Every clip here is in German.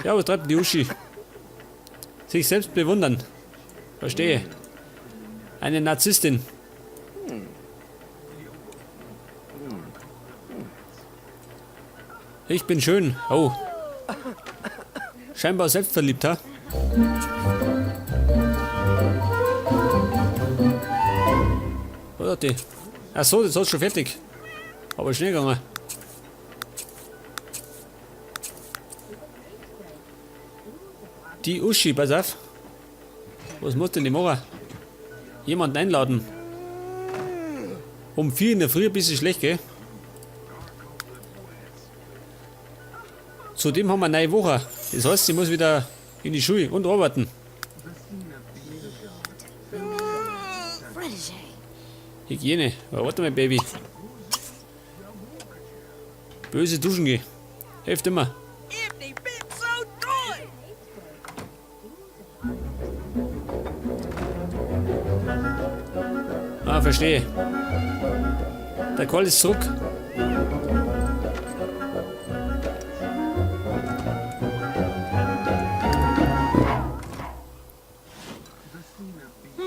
Ja, was treibt die Uschi? Sich selbst bewundern. Verstehe. Eine Narzisstin. Ich bin schön. Oh. Scheinbar selbstverliebt, ha? Oder die? Achso, das ist schon fertig. Aber schnell gegangen. Die Uschi, pass auf. Was muss denn die machen? Jemanden einladen. Um 4 in der Früh ein bisschen schlecht, gell? Zudem haben wir eine neue Woche. Das heißt, sie muss wieder in die Schule und arbeiten. Hygiene. Ja, warte mal, Baby. Böse duschen gehen. Hilft immer. Ah, verstehe. Der Call ist zurück.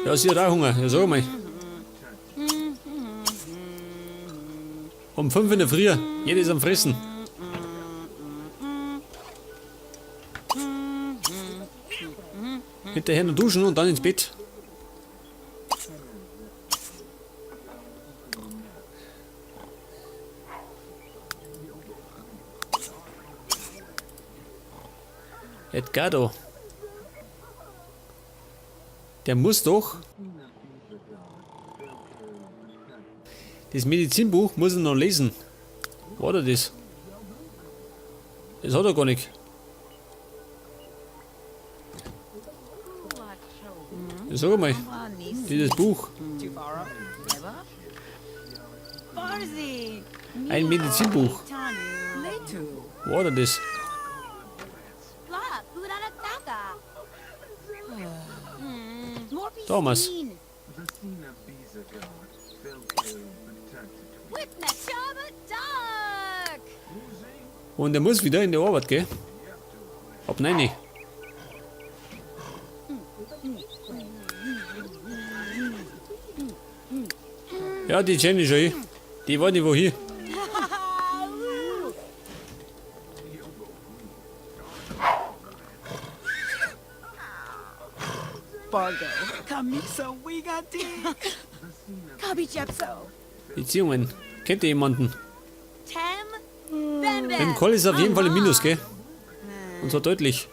Ja, sie hat auch Hunger. Ja, sag mal. Um 5 in der Früh. Jeder ist am Fressen. Hinterher noch duschen und dann ins Bett. Edgardo. Der muss doch. Das Medizinbuch muss er noch lesen. War da das? Das hat er gar nicht. Sag mal, dieses Buch. Ein Medizinbuch. War da das? Thomas. Und er muss wieder in die Arbeit gehen. Ab 9. Ja, die Jenny schon hier. Die war nicht wohin. Fargo, Kamiso, we got dick. Beziehungen. Kennt ihr jemanden? Bam Mit dem Call ist auf jeden Fall im Minus, gell? Und zwar deutlich.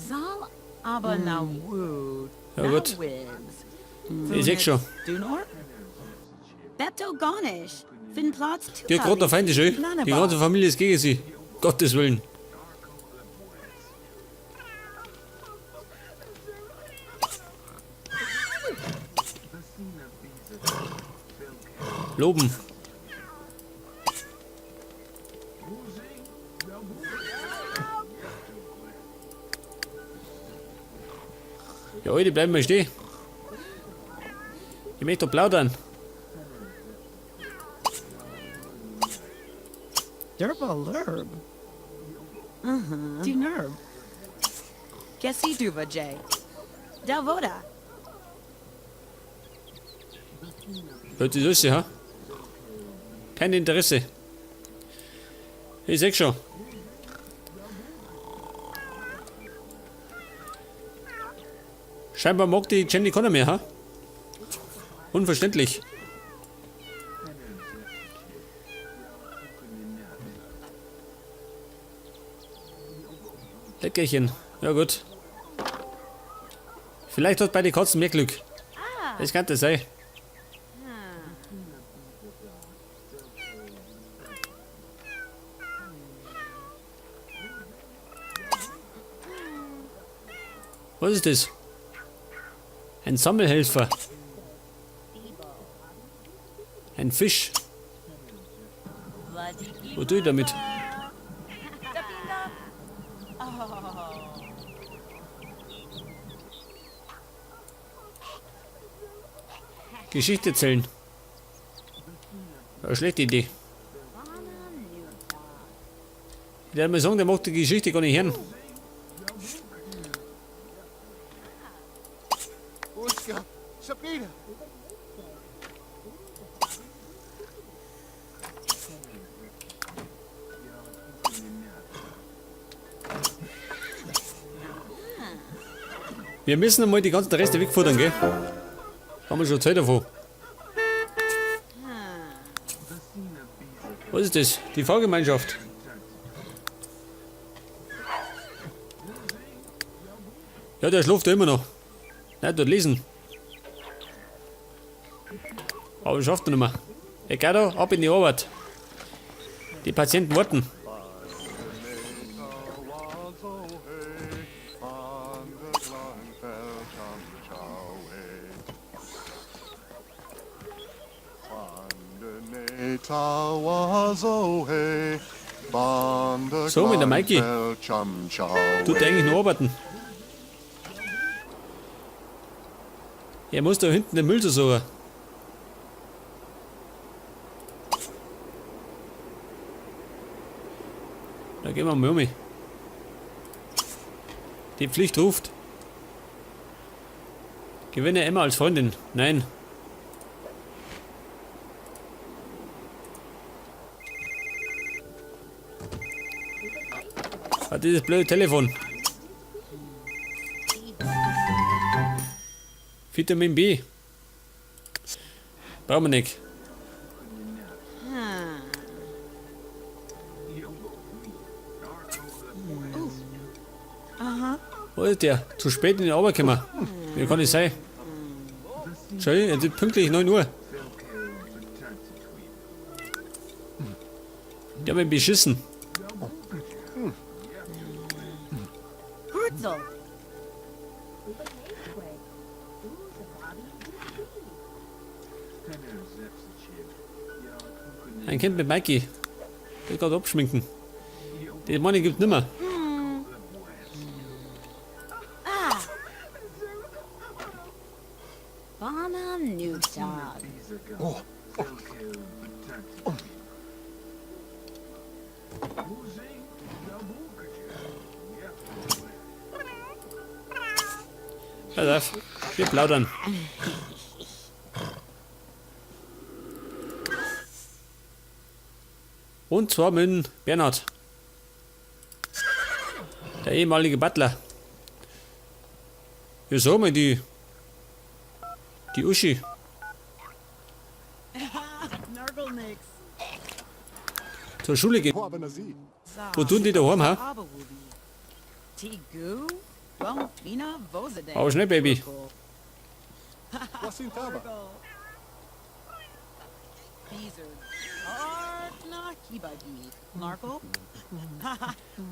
Zal Abanawud. Ja gut. Ich seh schon. Dunor? Bepto Garnish. Finn Platz Die hat gerade der Feind ist schön. Die ganze Familie ist gegen sie. Gottes Willen. Loben. Ja, heute bleiben wir stehen. Ich möchte doch plaudern. Durbalurb. Dunurb. Kessi Duvajay. Davoda. Hört die Süße, ha? Kein Interesse. Ich sag schon. Scheinbar mag die Jenny keiner mehr, ha? Unverständlich. Leckerchen. Ja gut. Vielleicht hat bei den Katzen mehr Glück. Das kann das sein. Was ist das? Ein Sammelhelfer. Ein Fisch. Was tue ich damit? Geschichte erzählen. Eine schlechte Idee. Der hat mir sagen, der macht die Geschichte gar nicht hören. Busca, Sabrina. Wir müssen einmal die ganzen Reste wegfuttern, gell? Haben wir schon Zeit davon. Was ist das? Die Fahrgemeinschaft. Ja, der schläft ja immer noch. Nein, dort lesen. Aber schafft er nicht mehr. Egal da, ab in die Arbeit. Die Patienten warten. So, mit der Maiki. Tut der eigentlich nur arbeiten? Er muss da hinten den Müll suchen. Da gehen wir mal um. Die Pflicht ruft. Gewinne Emma als Freundin. Nein. Ah, dieses blöde Telefon. Vitamin B. Brauchen wir nicht. Wo ist der? Zu spät in die Arbeit gekommen. Wie kann das sein? Schau, jetzt ist pünktlich 9 Uhr. Die haben ihn beschissen. Kurzel. Ein Kind mit Mikey. Der will gerade abschminken. Den Mann gibt es nicht mehr. Bana Newtag. Pass auf, wir plaudern. Und zwar mit Bernhard. Der ehemalige Butler. Ja, sag mal, die Uschi. Nurgle nix. Zur Schule gehen. Aber na sie. Wo tun die daheim, ha? Abawubi. Tigu. Bumpina Vozade. Aber schnell, Baby. Was sind aber? Beezer. Artna Kibagi. Narkle.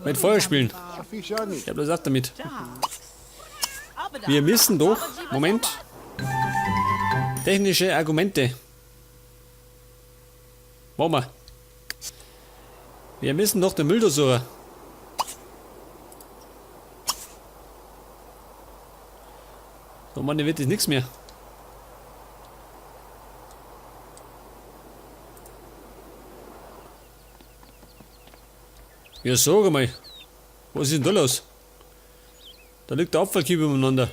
Mit Feuer spielen. Afishani. Ich hab das auch damit. Dogs. Abada. Wir müssen doch. Moment. Technische Argumente. Machen wir. Wir müssen doch den Müll da suchen. So, Mann, wird das nichts mehr. Ja, sag mal. Was ist denn da los? Da liegt der Abfallkübel umeinander.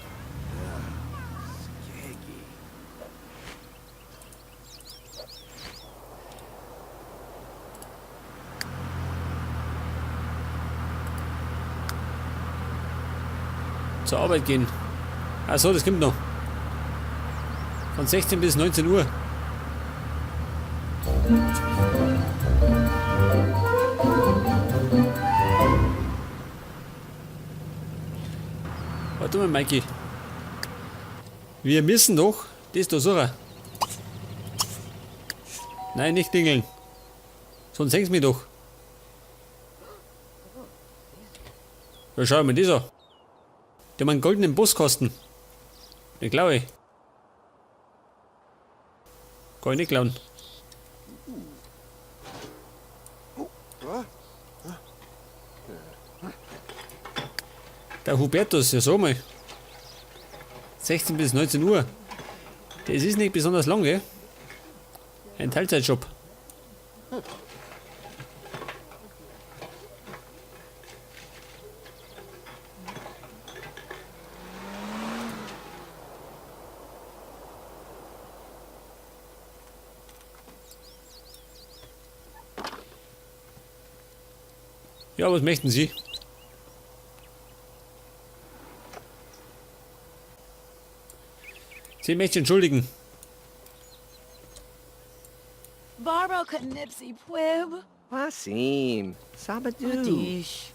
Zur Arbeit gehen. Achso, das kommt noch. Von 16 bis 19 Uhr. Warte mal, Mikey. Wir müssen doch das da suchen. Nein, nicht klingeln. Sonst hängst du mich doch. Ja, schau mal das an. Die haben einen goldenen Buskasten. Den glaube ich. Kann ich nicht klauen. Der Hubertus, ja sag mal. 16 bis 19 Uhr. Das ist nicht besonders lang, gell? Ein Teilzeitjob. Ja, was möchten Sie? Sie möchten entschuldigen. Barbo Knipsy Pwib. Wasim. Sabadu. Adish.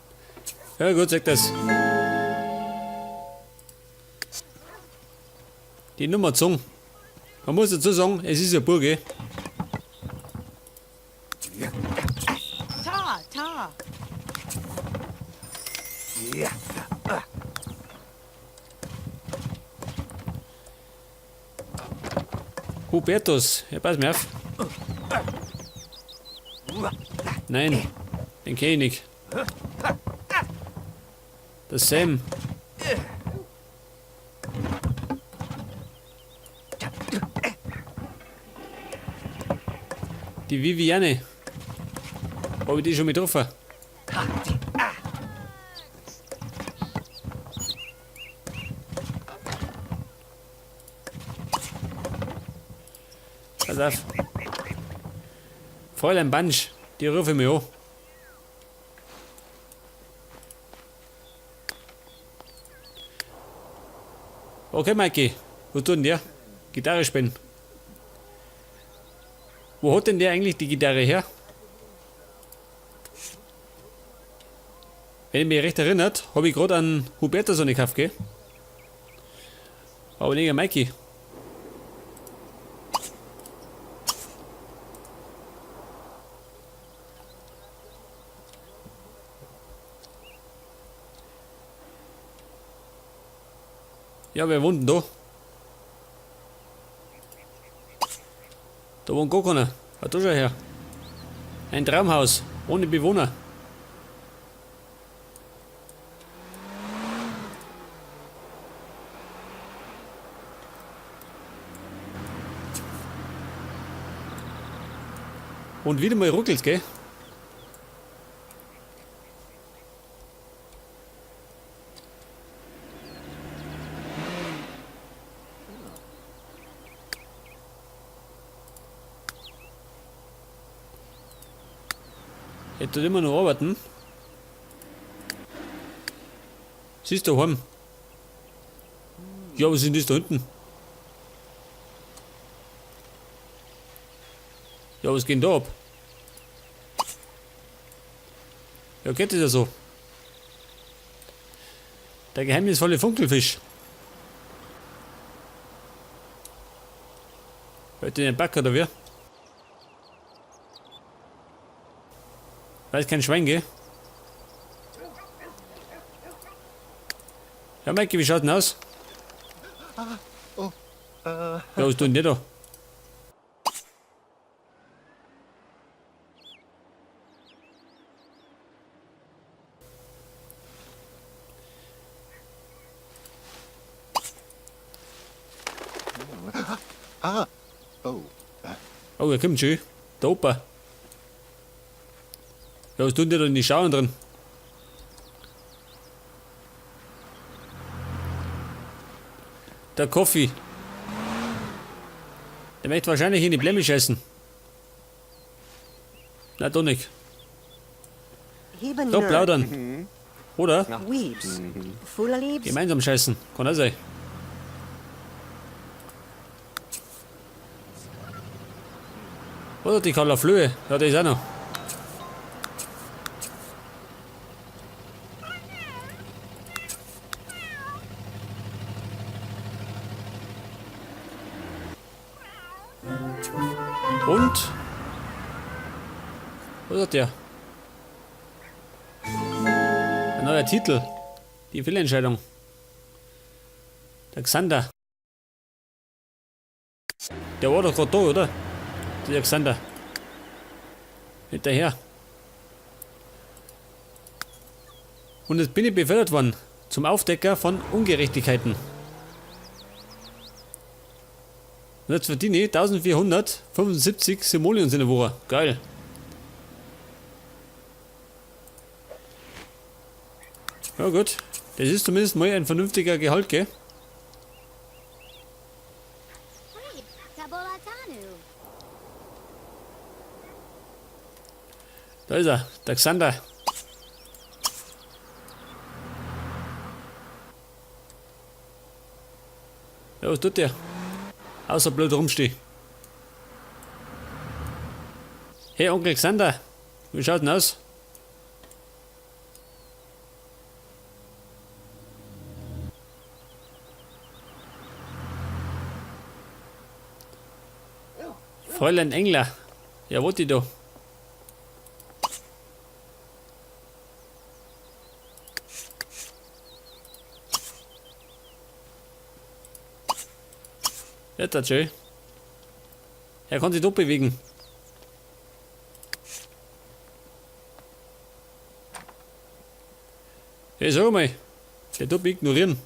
Ja gut, sag das. Die Nummer Zung. Man muss dazu sagen, es ist eine Burge. Ta, ta. Ja. Hubertus, ja, pass mir auf. Nein, den kenn ich nicht. Das Sam. Die Viviane. Habe ich die schon mit getroffen? Pass auf. Fräulein Bansch, die rufe ich mich an. Okay, Mikey, was tut denn der? Gitarre spielen. Wo hat denn der eigentlich die Gitarre her? Wenn ich mich recht erinnert, habe ich gerade an Hubertus eine gekauft, gell? Aber nicht an Mikey. Ja, wer wohnt denn da? Da wohnt gar keiner. Was da schon her? Ein Traumhaus, ohne Bewohner. Und wieder mal ruckelt's, gell? Er tut immer noch arbeiten. Sie ist daheim. Ja, was ist denn das da unten? Ja, was geht denn da ab? Ja, geht das ja so. Der geheimnisvolle Funkelfisch. Hört ihr den Back oder wer? Weiß kein Schwein, gell? Ja, Mikey, wie schaut denn aus? Ja, was tut denn der da? Ah. Oh. Oh, er kommt schon. Der Opa. Ja, was tun die da in die Schauen drin? Der Kaffee. Der möchte wahrscheinlich in die Blämisch essen. Na, doch nicht. Heben Da plaudern. Oder? Weeps. Fuller Liebs. Gemeinsam scheißen. Kann auch sein. Oder die Karla Flöhe. Ja, der ist auch noch. Und? Was hat der? Ein neuer Titel. Die Fehlentscheidung. Der Xander. Der war doch gerade da, oder? Der Xander. Hinterher. Und jetzt bin ich befördert worden zum Aufdecker von Ungerechtigkeiten. Und jetzt verdiene ich 1475 Simoleons in der Woche. Geil. Ja gut, das ist zumindest mal ein vernünftiger Gehalt, gell? Tabolatanu. Da ist er, der Xander. Ja, was tut der? Außer blöd rumstehen. Hey, Onkel Xander. Wie schaut denn aus? Fräulein Engler. Ja, wo die da? Ja, das schön. Er kann sich doch bewegen. Hey, sag mal. Der tut mich ignorieren.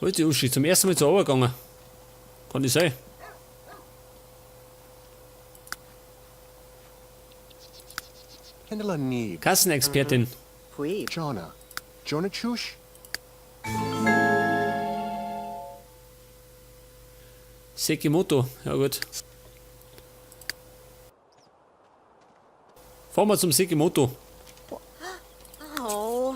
Wo ist die Uschi? Zum ersten Mal zur Arbeit gegangen. Kann das sein? Kendall Neeb. Kassenexpertin. Pweeb. Jonna. Jonah Chush? Sekimoto. Ja gut. Fahren wir zum Sekimoto. Oh.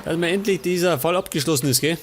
Dass mir endlich dieser Fall abgeschlossen ist, gell?